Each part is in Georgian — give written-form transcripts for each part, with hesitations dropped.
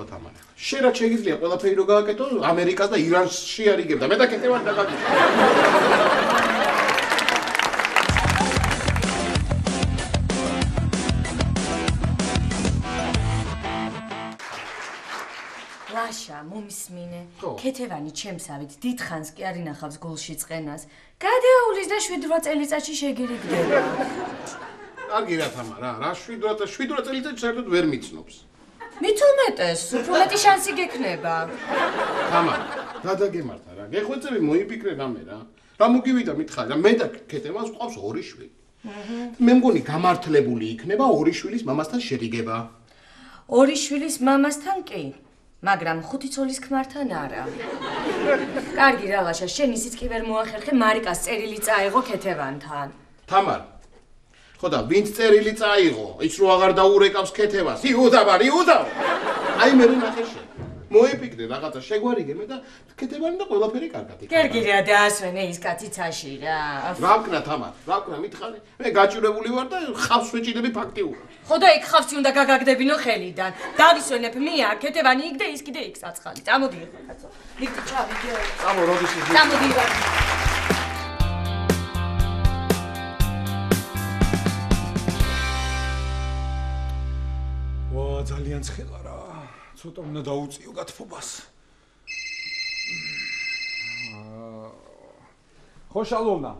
მადლობა თამარ. შენ რა შეგიძლია ყველაფერი რო გააკეთო ამერიკას და ირანს შეარიგებდა. მე და კეთევარ დაგაგიჟდა. ლაშა, მომისმინე. ქეთევანი ჩემსავით დიდხანს კი არ ინახავს გულში წყენას. გადაულის და 7-8 წელიწადში შეგირიგდება. კარგი რა თამარ, რა 7 წელიწადში საერთოდ ვერ მიცნობს. მით უმეტეს, უფრო მეტი შანსი გექნება. თამარ, გადაგემართა რა. გეხვეწები მოიფიქრე რამე რა. რა მოგივიდა მითხარი და მე და ქეთევანს ყავს 2 შვილი. მე მგონი გამართლებული იქნება 2 შვილის მამასთან შერიგება. 2 შვილის მამასთან კი, მაგრამ 5 ცოლის ქმართან არა. კარგი რა ლაშა, შენ ისიც კი ვერ მოახერხე მარიკას წერილი წაიღო ქეთევანთან. თამარ, ხო და ვინც წერილი წაიღო, ის რო აღარ დაურეკავს ქეთევას, იუდა. აი მე ნახე შენ. მოიფიქრე რაღაცა შეგვარიგე მე და ქეთევანი და ყველაფერი კარგად იქნება. გერგი რა დაასვენე ის კაციცაში რა. რა ვკნა თამარ, რა ვკნა მითხარი? მე გაჭირებული ვარ და ხავს ვეჭიდები ფაქტიურად. ხო და იქ ხავსი უნდა გაგაგდებინო ხელიდან. დავისვენებ მე აქ ქეთევანი იქ და ის კიდე იქ საცხალი. წამოდი ახლა კაცო. მიგდი ჩავიდე. წამო როდის ის. წამოდი რა. ვა ძალიან ცხელა რა. ცოტა უნდა დაუწიო გათფობას. ხო შალოვნა.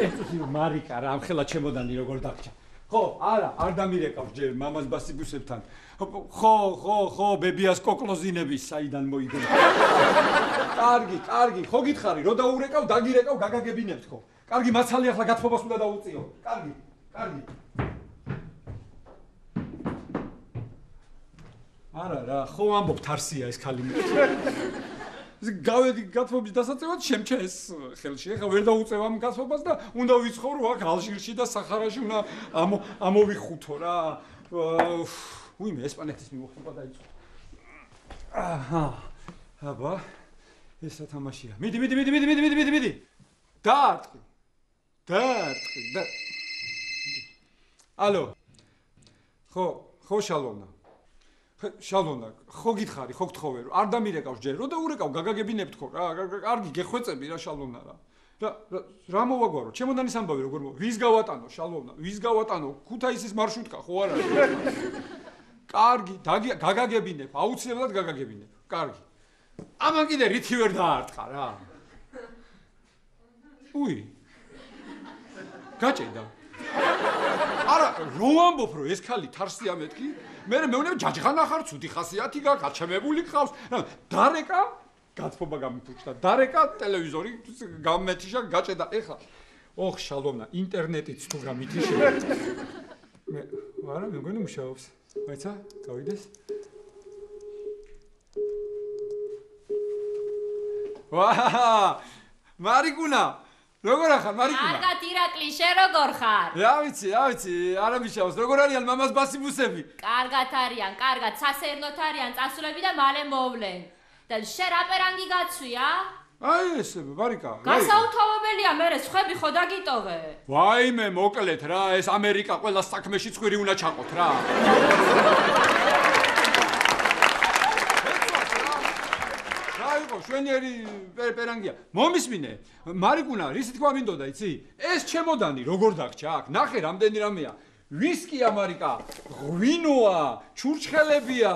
ეს მარიკა რა ამ ხელა ჩემოდანი როგორ დაგჭა. ხო, არა, არ დამირეკავს ჯერ მამას ბასიბუსებთან. ხო, ბებიას კოკლოზინების საიდან მოიგონა. კარგი, ხო გითხარი, რო დაურეკავ, დაგირეკავ, გაგაგებინებთ ხო. კარგი, მაცალი ახლა გათფობას უნდა დაუწიო. კარგი. არა რა, ხო ამბობ თარსია ეს ქალი. გავედი გათფობის დასაწევად შემჩეს ხელში. ეხლა ვერ დაუწევ ამ გათფობას და უნდა ვიცხოვრო აქ ალჟირში და სახარაში უნდა ამოვიხუთო რა. უიმე ესპანეთის მივხვდება დაიწყო. აჰა. აბა ეს რა თამაშია. მიდი. დაარტყი. ალო. ხო შალოვნა. შალოვნა, ხო გითხარი, ხო გთხოვე, არ დამირეკავს ჯერ, რო დაურეკავ, გაგაგებინებთ ხო რა, კარგი, გეხვეწები რა შალოვნა რა. რა მოვაგვარო, ჩემოდანის ამბავი როგორ ვის გავატანო შალოვნა, ვის გავატანო, ქუთაისის მარშრუტკა ხო არა? კარგი, გაგაგებინებ, აუცილებლად გაგაგებინებ. კარგი. ამან კიდე რითი ვერ დაარტყა რა. უი. გაჭედა. არა, რო ამბობ რომ ეს ქალი თარსია მეთქი, მე მეუბნება ჯაჯღანა ხარ, ცუდი ხასიათი გაქვს, აჩემებული ხავს. დარეკა, გათფობა გამიფუჭდა. დარეკა, ტელევიზორი გამეთიშა, გაჭედა. ეხლა, ოხ შალოვნა, ინტერნეტიც თუ რა მითიშე. არა, მეგონი მუშაობს. მაიცა, გავიდეს. ვა! მარიკუნა როგორ ახარ მარიკუნა? კარგად ირაკლი, შენ როგორ ხარ? რა ვიცი, არა მიშავს. როგორ არიან მამას ბასიბუსები? კარგად არიან, კარგად, სასეირნოთ არიან, წასულები და მალე მოვლენ. და შენ რა პერანგი გაცვია? აი ეს მარიკა. გასაუთავებელია, მე სხვები ხო დაგიტოვე? ვაიმე, მოკლედ რა, ეს ამერიკა ყველა საქმეში ცხვირი უნდა ჩაყოთ რა. შვენიერი პერანგია. მომისმინე, მარიკუნა, რის თქვა მინდოდა, იცი? ეს ჩემოდანი როგორ დაგჭა აქ? ნახე, რამდენი რამეა. ვისკია მარიკა, ღვინოა, ჩურჩხელებია.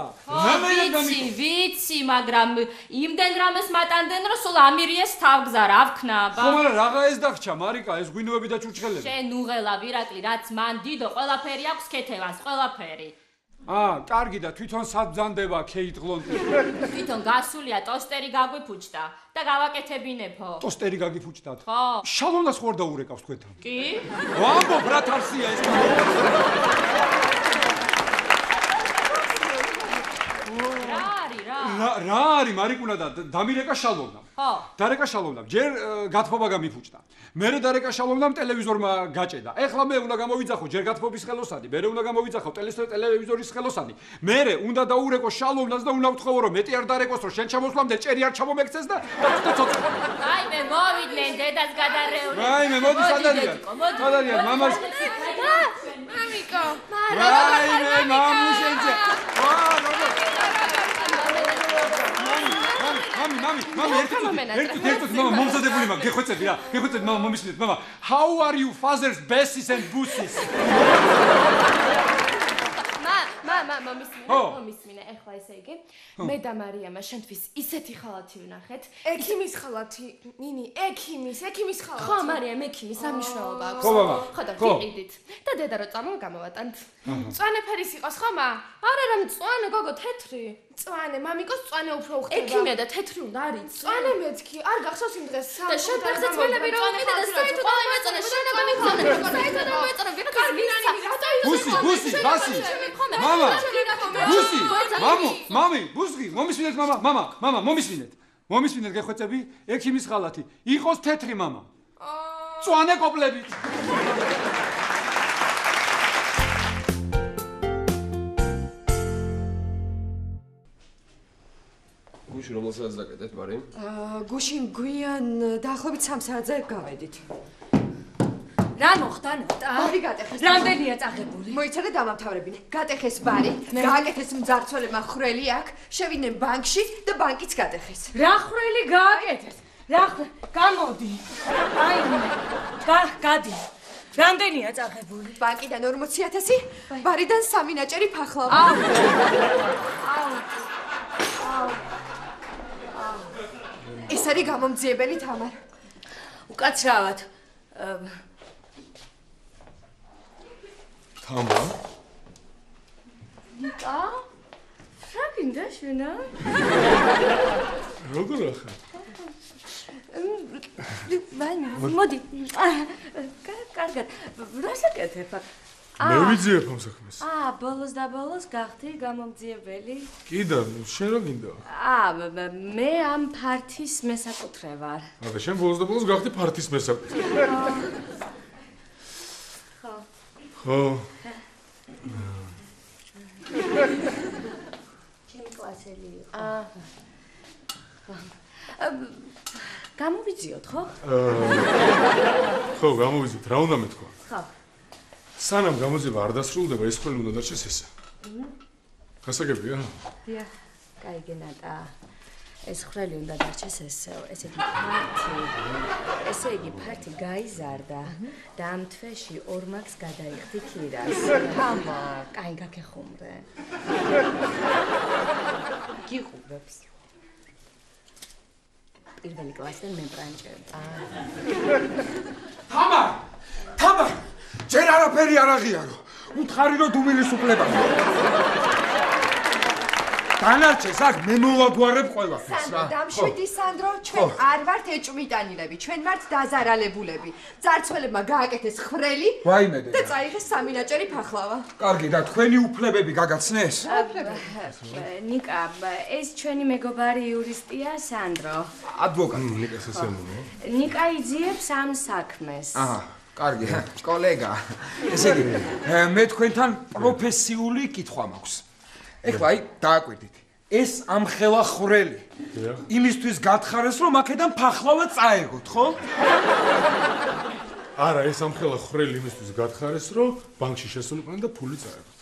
ვიცი, მაგრამ იმდენ რამეს მატანდნენ, რომ სულ ამირიეს თავგზა რა ვქნა, აბა. ხო, მაგრამ რაღა ეს დაგჭა მარიკა, ეს ღვინოები და ჩურჩხელები. შენ უღელა ვირაკლი, რაც მან დიდო ყველაფერი აქვს ქეთევანს, ყველაფერი. კარგი და თვითონ საბძანდება ქეით გლონტი. თვითონ გასულია ტოსტერი გაგვიფუჭდა და გავაკეთებინებო. ტოსტერი გაგიფუჭდათ? ხო. შალოვნას ხوار დაურეკავს თქვენთან. კი? ვამბობ რა თარსია ეს. რა არის მარიკუნა და დამირეკა შალოვნა. ხო. დარეკა შალოვნა. ჯერ გათფობა გამიფუჭდა. მერე დარეკა შალოვნამ ტელევიზორმა გაჭედა. ეხლა მე უნდა გამოვიძახო ჯერ გათფობის ხელოსანი, მერე უნდა გამოვიძახო ტელევიზორის ხელოსანი. მერე უნდა დაურეკო შალოვნას და უნდა ვთხოვო რომ მეტი არ დარეკოს რომ შენ ჩამოსვლამდე ჭერი არ ჩამომექცეს და ცოტა. აი მე მოვიდნენ დედას გადარეული. აი მე მოდი სადარიან. სადარიან მამას. მამიკო. აი მე მამუშენზე. ერთად მამა მომზადებული მაქვს, გეხვეწები რა. გეხვეწები მამა მომისმინეთ, მამა. How are you fathers, besties and bussies? მომისმინე, ეხლა ესე იგი. მე და მარიამა შენთვის ისეთი ხალათი ვნახეთ. ექიმის ხალათი, ნინი, ექიმის ხალათი. ხო, მარიამ, ექიმის ამნიშნულობა აქვს. ხო, მამა. ხო და ვიყიდით. და დედა რო წამო გამოვატანთ. მწვანე ფერის იყოს ხო, მა? არა, რა მწვანე, გოგო, თეთრი. მწვანე, მამიკოს მწვანე უფრო უხდება. ექიმია და თეთრი უნდა არის. მწვანე მეთქი, არ გახსოვს იმ დღეს და შენ ფეხზე წველები რო უყიდე და საერთოდ არ მეწონა, შენ და გამიხსენე. საერთოდ არ მეწონა, ვიღაცა მისცა. ბუსი, ბასი. მამა. ბუსი, მამი, ბუსი, მომისმინეთ მამა, მომისმინეთ. მომისმინეთ გეხვეწები, ექიმის ხალათი. იყოს თეთრი მამა. მწვანე კოპლებით. გუში რომელსაც დაკეთეთ, მარი? გუში გვიან დაახლოებით 3 საათზე გავედით. რა მოხდა ნოტა? ბარი გატეხეს. რამდენია წაღებული? მოიცადე დამამთავრებინე. გატეხეს ბარი, გააკეთეს მძარცველებმა ხრელი აქ, შევიდნენ ბანკში და ბანკიც გატეხეს. რა ხრელი გააკეთეს? რა გამოდი. აი, გადი. რამდენია წაღებული? ბანკიდან 40,000, ბარიდან 3 ნაჭერი ფახლავა. ეს არის გამომძიებელი თამარ. უკაცრავად. თამა? ნიკა? რა გინდა შენა? როგორ ახლა? მოდი. კარგად. რა საკეთებ? მე ვიძიებ ამ საქმეს. ბოლოს და ბოლოს გახდი გამომძიებელი. კიდე, შენ რა გინდა? მე ამ ფართის მესაკუთრე ვარ. და შენ ბოლოს და ბოლოს გახდი ფართის მესაკუთრე. ხო. ჩემი კლასელი იყო. გამოვიძიოთ, ხო? ხო, გამოვიძიოთ. რა უნდა მეთქვა? ხო. სანამ გამოძიება არ დასრულდება, ეს ყველი უნდა დარჩეს ესე. გასაგებია? დიახ, კაი გენატა. ეს ხრელი უნდა დარჩეს ესე იგი ფართი გაიზარდა და ამ თვეში 2 მაგს გადაიხდი ქირას. თამა, კაი გაგეხუმრე. გიხურებს. პირველი კლასიდან მე ბრანჭები. თამა! ჯერ არაფერი არ აღიარო. უთხარი რომ დუმილისუფლება. დანარჩეს აქ მე მოვაგვარებ ყველაფერს რა. დამშვიდი სანდრო, ჩვენ არ ვართ ეჭვმიტანილები, ჩვენ ვართ დაზარალებულები. მძარცველებმა გააკეთეს ხრელი და წაიღეს 3 ნაჭერი ფახლავა. კარგი და თქვენი უფლებები გაგაცნეს? ნიკა, ეს ჩვენი მეგობარი იურისტია სანდრო. ადვოკატი. ნიკას ესე მომო. ნიკა იძიებს ამ საქმეს. კარგი, კოლეგა. ესე იგი, მე თქვენთან პროფესიული კითხვა მაქვს. ეხლა აი დააკვირდით. ეს ამხელა ხრელი. იმისთვის გათხარეს რომ აქედან ფახლავა წაეგოთ, ხო? არა, ეს ამხელა ხრელი იმისთვის გათხარეს, რომ ბანკში შესულიყვნენ და ფული წაეგოთ.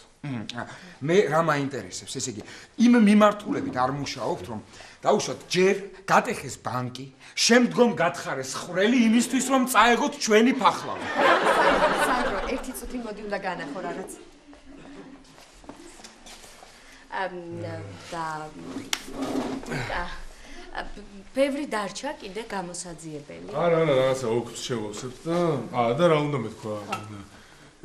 მე რა მაინტერესებს, ესე იგი, იმ მიმართულებით არ მუშაობთ, რომ დაუშვათ ჯერ გატეხეს ბანკი, შემდგომ გათხარეს ხრელი იმისთვის რომ წაეგოთ ჩვენი ფახლავა. სანდრო, ერთი წუთი მოდი უნდა განახო რაღაც. ბევრი დარჩა კიდე გამოსაძიებელი. არა, რაღაცა ოქს შევავსებთ და რა უნდა მეთქვა?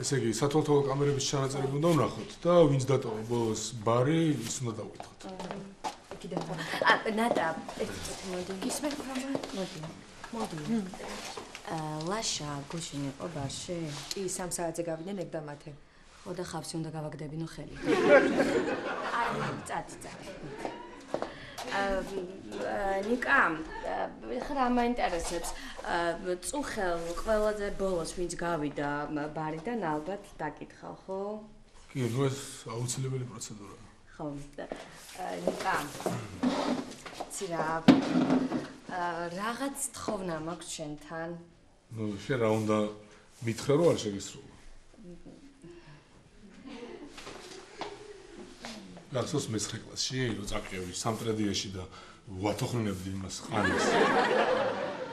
ესე იგი, სათვალთვალო კამერების ჩანაწერები უნდა ვნახოთ და ვინც დატოვა ბოლოს ბარი, ის უნდა დავკითხოთ. კიდე ნატა, ერთი წუთი მოდი. გისმენთ თამა? მოდი. ლაშა გუშინ იყო ბარში? კი, 3 საათზე გავიდნენ ებდამათე. ხო და ხავსი უნდა გავაგდებინო ხელი. წადი. ნიკა, ხა მაინტერესებს, წუხელ ყველაზე ბოლოს ვინც გავიდა ბარიდან ალბათ დაკითხავ, ხო? კი, ნუ ეს აუცილებელი პროცედურაა. ხო. ნიკა. ცირა. რაღაც თხოვნა მაქვს შენთან. ნუ შენ რა უნდა მითხრა რომ არ შეგისრულო. გახსოვს მე-9 კლასში, რო წაკევი სამტრედიაში და ვათოხნებდი იმას ხანის.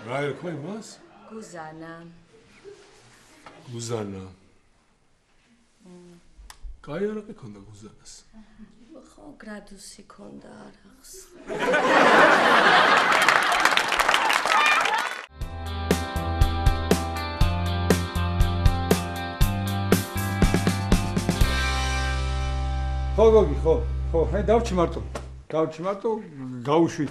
რა ერქვა იმას? გუზანა. გუზანა. კაი არაყი ქონდა გუზანას. ხო, გრადუსი ქონდა არახს. ხო გოგი, ხო, აი დავჭი მარტო, გავუშვი.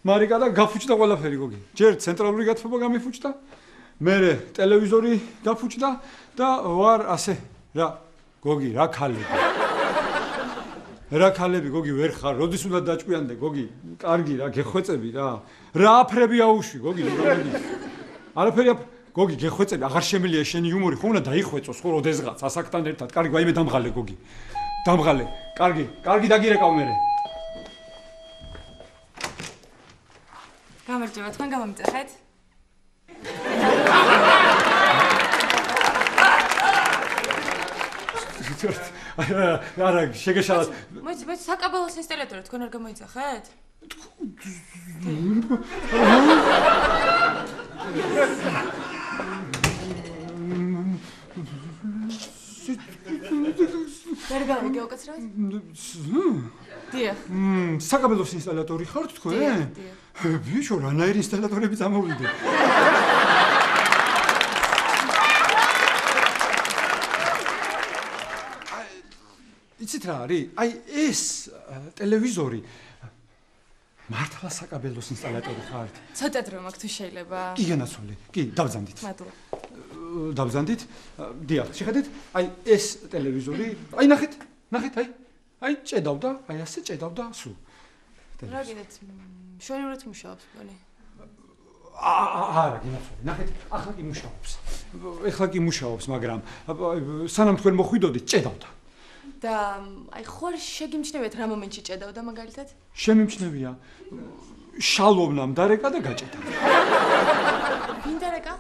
მარიკა და გაფუჭდა ყველაფერი გოგი. ჯერ ცენტრალური გათბობა გამიფუჭდა, მერე ტელევიზორი გაფუჭდა და ვარ ასე რა გოგი, რა ქალები გოგი ვერ ხარ, როდის უნდა დაჭკვიანდე გოგი? კარგი რა, გეხვეწები რა. რა აფრები აუშვი გოგი, გოგი. არაფერი გოგი, გეხვეწები, აღარ შემიძლია შენი იუმორი, ხო უნდა დაიხვეწოს, ხო როდესღაც ასაკთან ერთად. კარგი, ვაიმე დამღალე გოგი. დამღალე. კარგი დაგირეკავ მერე. გამარჯობა, თქვენ გამომიწახეთ? არა, შეგეშალათ. მოიცა, საკაბელოს ინსტალატორი თქვენ არ გამოიძახეთ? ვერ გავიგე უკაცრავად? დიახ. საკაბელოს ინსტალატორი ხართ თქვენ? ბიჭო, რანაირი ინსტალატორები წამოვიდეთ? იცით რა არის? აი ეს ტელევიზორი მართლა საკაბელოს ინსტალატორი ხართ? ცოტა დრო მაქვს თუ შეიძლება? კი განაცვლე. კი, დავზანდით. მადლობა. დავზანდით. დიახ, შეხედეთ, აი ეს ტელევიზორი, აი ნახეთ, აი ჭედავდა, აი ასე ჭედავდა სულ. რა გინდათ? შვენივრად მუშაობს მგონი. არა, გინაცვლე. ნახეთ, ახლა კი მუშაობს, მაგრამ სანამ თქვენ მოხვიდოდით, ჭედავდა. და აი ხო არ შეგიმჩნევიათ რა მომენტში ჭედავდა მაგალითად? შემიმჩნევია. შალოვნამ დარეკა და გაჭედა. ვინ დარეკა?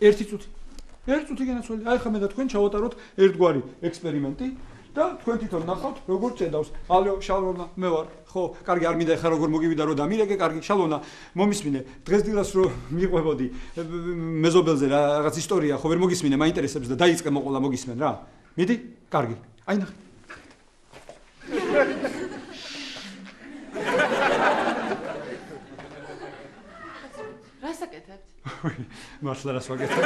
ერთი წუთი განაცვლე. აი ხა მე და თქვენ ჩავატაროთ ერთგვარი ექსპერიმენტი და თქვენ თვითონ ნახავთ როგორ ჭედავს. ალო, შალოვნა, მე ვარ. ხო, კარგი, არ მინდა ხა როგორ მოგივიდა რო დამირეკე, კარგი, შალოვნა, მომისმინე. დღესდილას რო მიყვებოდი მეზობელზე რაღაც ისტორია, ხო ვერ მოგისმინე, მაინტერესებს და დაიწყე მოყოლა მოგისმენ რა. მიდი? კარგი. აი ნახე. რას აკეთებთ? მართლა რას ვაკეთებ?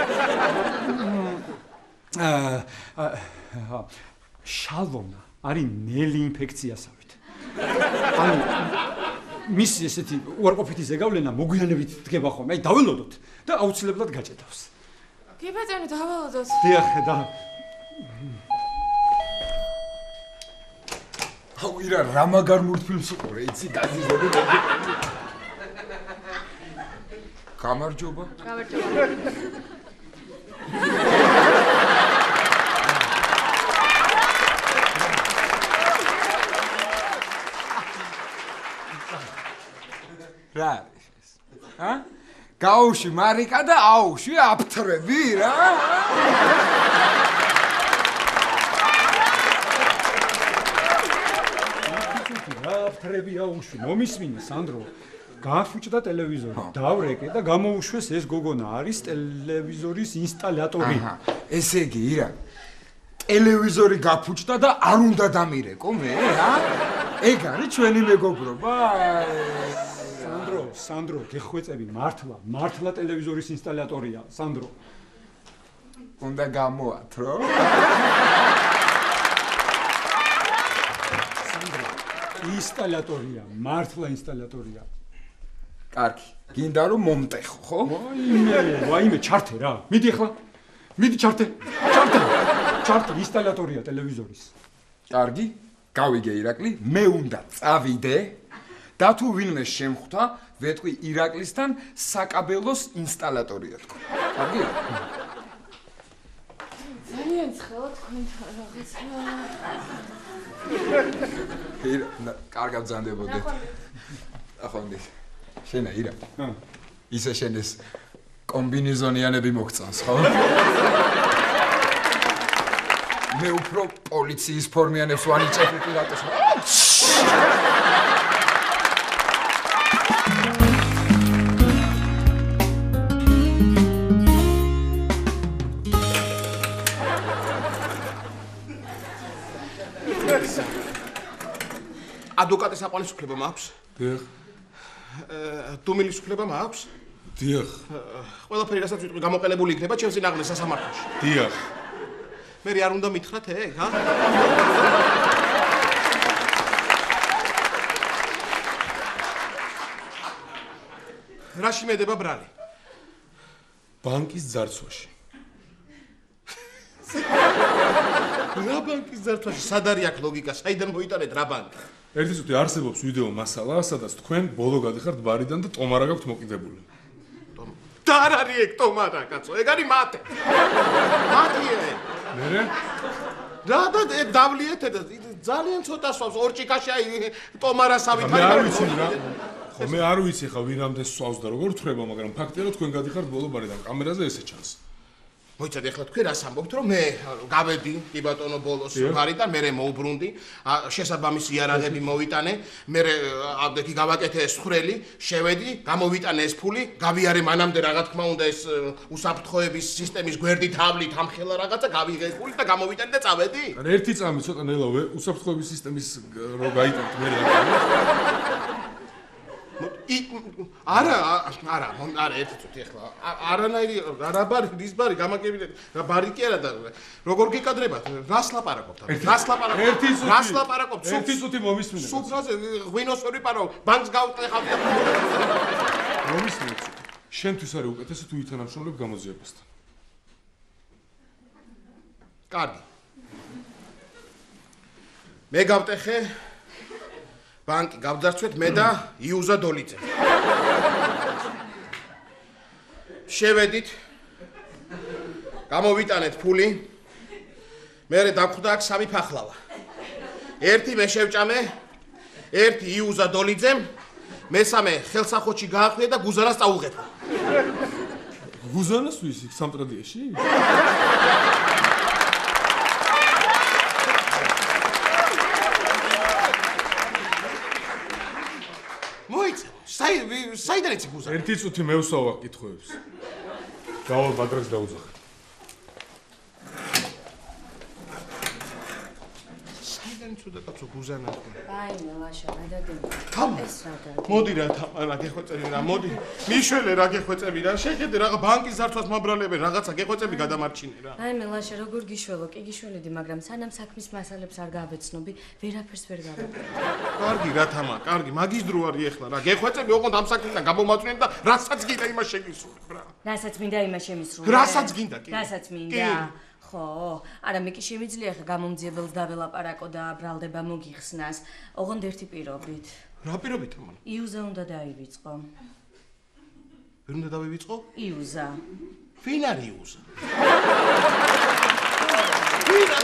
შალვონა არის ნელი ინფექციასავით. ანუ მის ესეთი უარყოფითი ზეგავლენა მოგვიანებით დგება ხოლმე. აი დაველოდოთ და აუცილებლად გაჭედავს. კი ბატონო, დაველოდოთ. დიახ, და აუ ირა რა მაგარ მულტფილმს უყურე, იცი გაზიზები. გამარჯობა. რა არის ეს? გაუში მარიკა და აუში აფთრები რა? აფთრები აუშვი, მომისმინე სანდრო. გაფუჭდა ტელევიზორი, დავრეკე და გამოუშვეს ეს გოგონა, არის ტელევიზორის ინსტალატორი. ესე იგი, ირა. ტელევიზორი გაფუჭდა და არ უნდა დამირეკო მე, ეგ არის ჩვენი მეგობრობა. სანდრო, გეხვეწები, მართლა ტელევიზორის ინსტალატორია, სანდრო. უნდა გამოათრო? სანდრო, ინსტალატორია, მართლა ინსტალატორია. კარგი, გინდა რომ მომტეხო, ხო? ვაიმე, ჩართე რა. მიდი ახლა. მიდი ჩართე ინსტალატორია ტელევიზორის. კარგი, გავიგე ირაკლი, მე უნდა წავიდე და თუ ვინმე შემხვდა, ვეთქვი ირაკლისთან საკაბელოს ინსტალატორია თქო. კარგი? ძალიან ცხელა თქვენთან რაღაცა. კარგად ზანდებოდეთ. ახონდი. შენა ირა. ისე შენ ეს კომბინეზონიანები მოგწონს, ხო? მე უფრო პოლიციის ფორმიანებს ვანიჭებ უპირატესობას. ადვოკატის აყვალისუფლება მაქვს? დიახ. დუმილის უფლება მაქვს? დიახ. ყველაფერი რასაც ვიტყვი გამოყენებული იქნება ჩემს წინააღმდეგ სასამართლოში. დიახ. მე არ უნდა მითხრათ ეგ, ჰა? რაში მედება ბრალი? ბანკის ძარცვაში. რა ბანკის ძარცვაში? სად არის აქ ლოგიკა? საიდან მოიტანეთ რა ბანკი? ერთი წუთი არსებობს ვიდეო მასალა, სადაც თქვენ ბოლო გადიხართ ბარიდან და ტომარა გაქვთ მოკიდებული. და არ არის ეგ ტომარა, კაცო, ეგ არის მათე. მათია ეგ. მერე? რა და დავლიეთ და ძალიან ცოტა სვავს ორ ჭიქაში აი ტომარასავით მე არ ვიცი რა. ხო მე არ ვიცი ხა ვირამდე სვავს და როგორ თრება, მაგრამ ფაქტია რომ თქვენ გადიხართ ბოლო ბარიდან. კამერაზე ესე ჩანს. მოიცადე ახლა თქვენ რას ამბობთ რომ მე გავედი კი ბატონო ბოლოს ბარიდან მე მოვბრუნდი შესაბამის იარაღები მოვიტანე მე აბდექი გავაკეთე ეს ხრელი შევედი გამოვიტანე ეს ფული გავიარე მანამდე რა თქმა უნდა ეს უსაფრთხოების სისტემის გვერდით ავლით ამხელა რაღაცა გავიღე ეს ფული და გამოვიტანე და წავედი ერთი წამი ცოტა ნელავე უსაფრთხოების სისტემის რო გაიტანთ მე არა ერთი წუთი ახლა არანაირი რა ბარი ის ბარი გამაკებინეთ რა ბარი კი არა და როგორ გიკადრებათ რას ლაპარაკობთ რას ლაპარაკობთ ერთი წუთი მომისმინეთ სუფრაზე ღვინოს ვერ ვიპარო ბანკს გავტეხავდი მომისმინეთ შენთვის არის უკეთესი თუ ითანამშრომლებ გამოძიებასთან კარგი მე გავტეხე ბანკი გავძარცვეთ მე და იუზა დოლიძე. შევედით. გამოვიტანეთ ფული. მერე დაგხვდა აქ სამი ფახლავა. ერთი მე შევჭამე, ერთი იუზა დოლიძემ, მესამე ხელსახოჩი გაახვია და გუზანას წაუღებო. გუზანას ვისი სამტრედიაში? საიდან იცი გუზა? ერთი წუთი მე ვსვავ კითხვებს. დავალ ბადრაკს დაუძახე. საიდან იცოდა კაცო გუზანა? აი ლაშა, გადაგები. ეს რა გადა? მოდი რა თამარა გეხვეწები რა, მოდი. მიშველე რა გეხვეწები რა, შეხედე რა ბანკის ზარცვას მაბრალებენ, რაღაცა გეხვეწები გადამარჩინე რა. აი მე ლაშა, როგორ გიშველო? კი გიშველედი, მაგრამ სანამ საქმის მასალებს არ გავეცნობი, ვერაფერს ვერ გავაკეთე. კარგი რა თამა, კარგი, მაგის დრო არის ახლა რა. გეხვეწები ოღონდ ამ საქმიდან გამომაწვნენ და რასაც გინდა იმას შეგისურვებ რა. რასაც მინდა იმას შემისრულე. რასაც გინდა კი. რასაც მინდა. ხო, არა მე კი შემიძლია ხა გამომძიებელს დაველაპარაკო და ბრალდება მოგიხსნას. ოღონდ ერთი პირობით. რა პირობით ამან? იუზა უნდა დაივიწყო. ვერ უნდა დავივიწყო? იუზა. ვინ არის იუზა? ვინ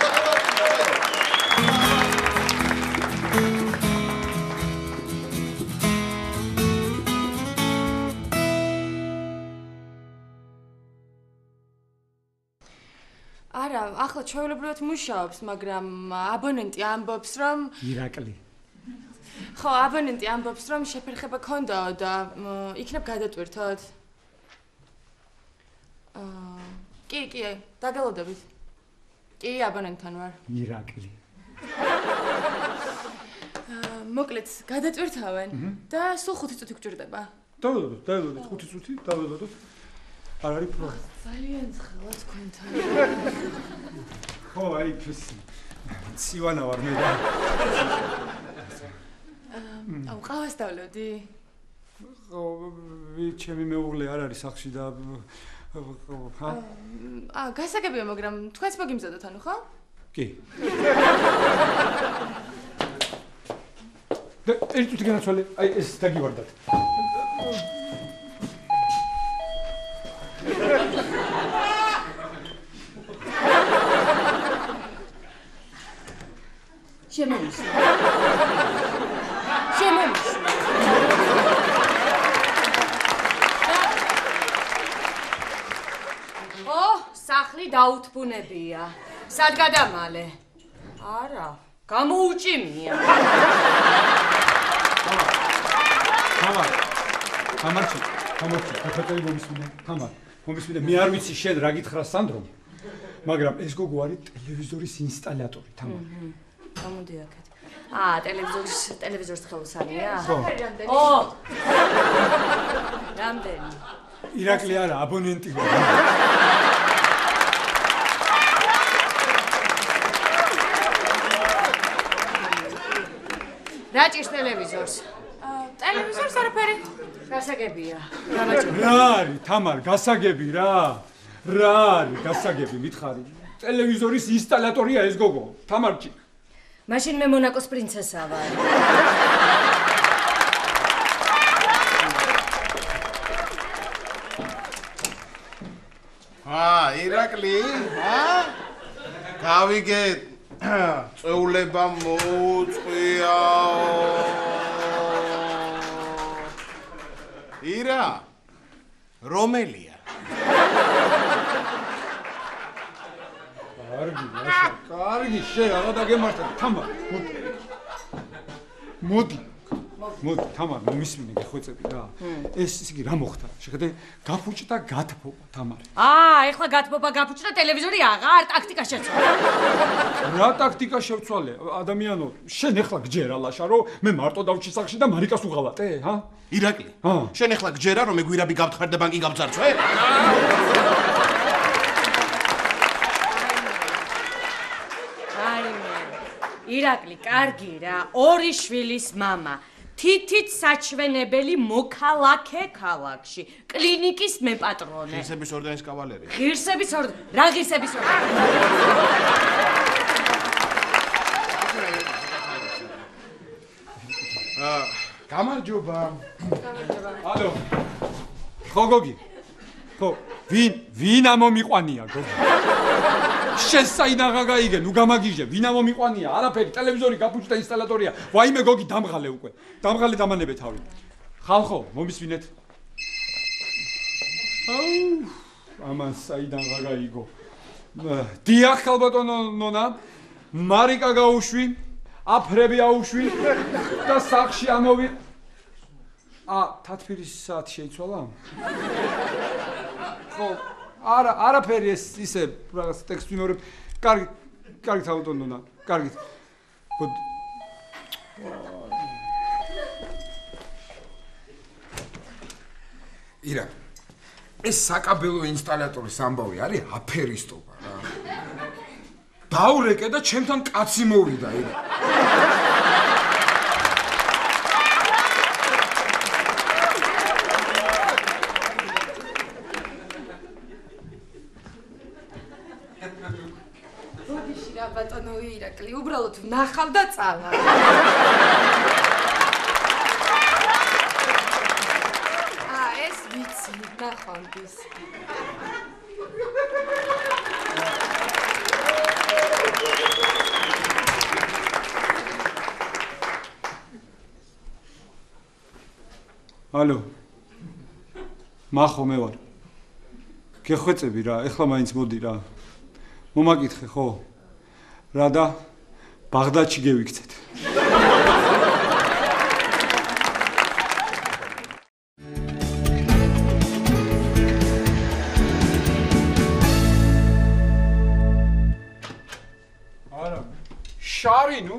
არა, ახლა ჩვეულებრივად მუშაობს, მაგრამ აბონენტი ამბობს, რომ ირაკლი. ხო, აბონენტი ამბობს, რომ შეფერხება ქონდაო და იქნებ გადატვირთოთ. კი, დაგელოდებით. კი, აბონენტთან ვარ. ირაკლი. მოკლედ, გადატვირთავენ და სულ 5 წუთი გჭირდება. დაველოდოთ, 5 წუთი, დაველოდოთ. არ არის პრობლემა. ძალიან ცხელა თქვენთან. ხო, აი ეს ცივანა ვარ მე და. აუ, ყავას დავლევდი? ხო, ჩემი მეუღლე არ არის სახლში და ხა? გასაგებია, მაგრამ თქვენც მოგიმზადოთ, ანუ ხო? კი. და ერთი წუთი განაცვალე, აი ეს დაგივარდათ. შემომისვა. ო, სახლი დაუთბუნებია. სად გადამალე? არა, გამოუჭიმია. თამარჩი, ხეთები მომისმინე. მომისმინე, მე არ ვიცი შენ რა გითხრა სანდრომ, მაგრამ ეს გოგო არის ტელევიზორის ინსტალატორი, თამარ. გამოდი აქეთ. ტელევიზორის ხელოსანია? ო! რამდენი? ირაკლი არა, აბონენტი ვარ. რა ჭირს ტელევიზორს? ტელევიზორს არაფერი. გასაგებია. რა არის, თამარ, გასაგები რა. რა არის, გასაგები, მითხარი. ტელევიზორის ინსტალატორია ეს გოგო, თამარჩი. მაშინ მე მონაკოს პრინცესა ვარ. ირაკლი, გავიგე წეულება მოუწყვიაო. ირა, რომელია? კარგი, შენ რა დაგემართა, თამარ. მოდი, თამარ, მომისმინე, გეხვეწები რა. ეს იგი რა მოხდა? შეხედე, გაფუჭდა გათბობა, თამარი. ეხლა გათბობა გაფუჭდა, ტელევიზორი აღარ ტაქტიკა შეცვალე. რა ტაქტიკა შევცვალე? ადამიანო, შენ ეხლა გჯერა ლაშა, რომ მე მარტო დავჭი სახში და მარიკას უღალატე, ჰა? ირაკლი, შენ ეხლა გჯერა, რომ მე გვირაბი გავთხარ და ბანკი გავძარცვე? ირაკლი, კარგი რა, ორი შვილის მამა. თითით საჩვენებელი მოქალაქე ქალაქში, კლინიკის მეპატრონე. ღირსების ორდენის კავალერი. ღირსების ორდენი, რა ღირსების ორდენი? გამარჯობა. ალო. ხო გოგი. ხო, ვინ ამომიყვანია გოგი? შენ საიდან გაგაიგე, ნუ გამაგიჟე, ვინ ამომიყვანია? არაფერი, ტელევიზორი გაფუჭდა ინსტალატორია. ვაიმე გოგი დამღალე უკვე. დამღალე დამანებე თავი. ხალხო, მომისმინეთ. ამან საიდან გაგაიგო. დიახ, ხალბატონო ნონა, მარიკა გაუშვი, აფრები აუშვი და სახში ამოვი. თათფირის საათი შეიცვალა? ხო, არაფერი ეს ისე რაღაც ტექსტი მეორე. კარგი, ხალბატონო ნონა, კარგი. ირა, ეს საკაბელო ინსტალატორის ამბავი არის აფერისტობა რა. დაურეკე და ჩემთან კაცი მოვიდა, ირა. ბოდიში რა ბატონო ირაკლი, უბრალოდ ვნახავ და წავა. ეს ვიცი, ნახვამდის. ალო. მახო მე ვარ. გეხვეწები რა, ეხლა მაინც მოდი რა. მომაკითხე ხო? რა და ბაღდადში გევიქცეთ. არა, შარი ნუ.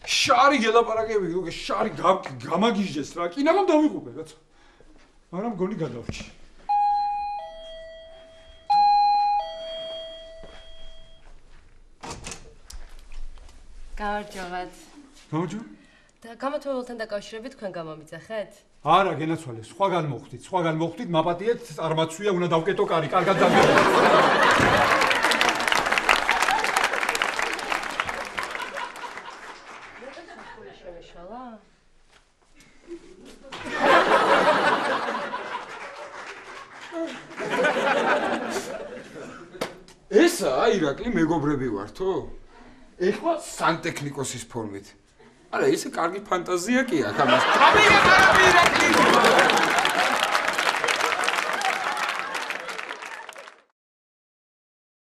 შარი გელაპარაკები, გოგო, შარი გამაგიჟეს რა. კინაღამ დავიღუპე რაცა. მაგრამ მგონი გადავრჩი. გამარჯობათ. გამარჯობა. და გამოთვალებელთან დაკავშირებით თქვენ გამომიძახეთ? არა, გენაცვალე, სხვაგან მოხვდით, მაპატიეთ, წარმაცვია, უნდა დავკეტო კარი, კარგად დაგიგო. ესა ირაკლი მეგობრები ვართო? ეხლა სანტექნიკოსის ფორმით. არა, ისე კარგი ფანტაზია კი აქვს ამას. გამიგე, ირაკლი!